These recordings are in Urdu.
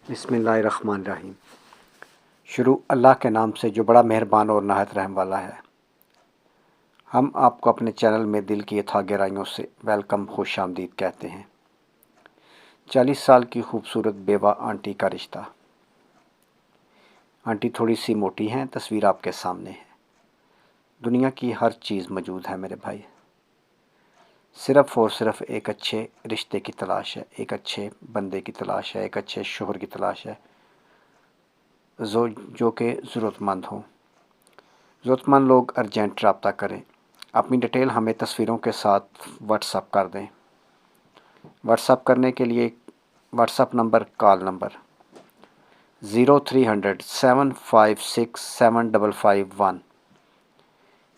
بسم اللہ الرحمن الرحیم۔ شروع اللہ کے نام سے جو بڑا مہربان اور نہایت رحم والا ہے۔ ہم آپ کو اپنے چینل میں دل کی اتھاہ گہرائیوں سے ویلکم، خوش آمدید کہتے ہیں۔ 40 سال کی خوبصورت بیوہ آنٹی کا رشتہ۔ آنٹی تھوڑی سی موٹی ہیں، تصویر آپ کے سامنے ہے۔ دنیا کی ہر چیز موجود ہے میرے بھائی، صرف اور صرف ایک اچھے رشتے کی تلاش ہے، ایک اچھے بندے کی تلاش ہے، ایک اچھے شوہر کی تلاش ہے جو کہ ضرورت مند ہوں۔ ضرورت مند لوگ ارجنٹ رابطہ کریں، اپنی ڈیٹیل ہمیں تصویروں کے ساتھ واٹس ایپ کر دیں۔ واٹس ایپ کرنے کے لیے what's app number, call number 0300 756 7551،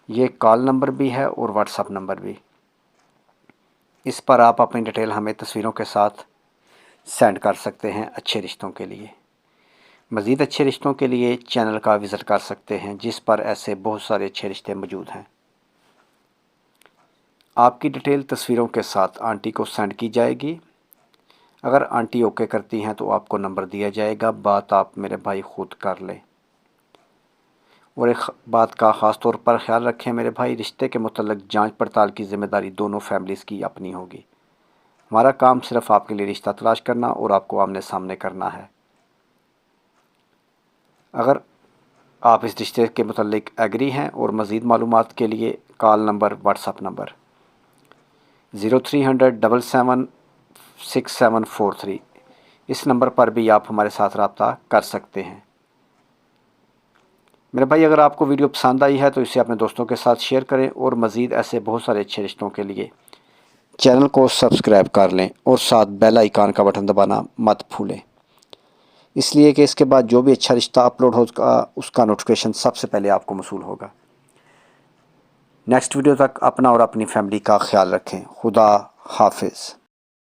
یہ کال نمبر بھی ہے اور واٹس ایپ نمبر بھی۔ اس پر آپ اپنی ڈیٹیل ہمیں تصویروں کے ساتھ سینڈ کر سکتے ہیں اچھے رشتوں کے لیے۔ مزید اچھے رشتوں کے لیے چینل کا وزٹ کر سکتے ہیں، جس پر ایسے بہت سارے اچھے رشتے موجود ہیں۔ آپ کی ڈیٹیل تصویروں کے ساتھ آنٹی کو سینڈ کی جائے گی۔ اگر آنٹی اوکے کرتی ہیں تو آپ کو نمبر دیا جائے گا، بات آپ میرے بھائی خود کر لیں۔ اور ایک بات کا خاص طور پر خیال رکھیں میرے بھائی، رشتے کے متعلق جانچ پڑتال کی ذمہ داری دونوں فیملیز کی اپنی ہوگی۔ ہمارا کام صرف آپ کے لیے رشتہ تلاش کرنا اور آپ کو آمنے سامنے کرنا ہے۔ اگر آپ اس رشتے کے متعلق ایگری ہیں اور مزید معلومات کے لیے call number, what's app number 0300 77 6743، اس نمبر پر بھی آپ ہمارے ساتھ رابطہ کر سکتے ہیں۔ میرے بھائی، اگر آپ کو ویڈیو پسند آئی ہے تو اسے اپنے دوستوں کے ساتھ شیئر کریں، اور مزید ایسے بہت سارے اچھے رشتوں کے لیے چینل کو سبسکرائب کر لیں اور ساتھ بیل آئیکن کا بٹن دبانا مت بھولیں، اس لیے کہ اس کے بعد جو بھی اچھا رشتہ اپلوڈ ہوگا اس کا نوٹیفیکیشن سب سے پہلے آپ کو موصول ہوگا۔ نیکسٹ ویڈیو تک اپنا اور اپنی فیملی کا خیال رکھیں۔ خدا حافظ۔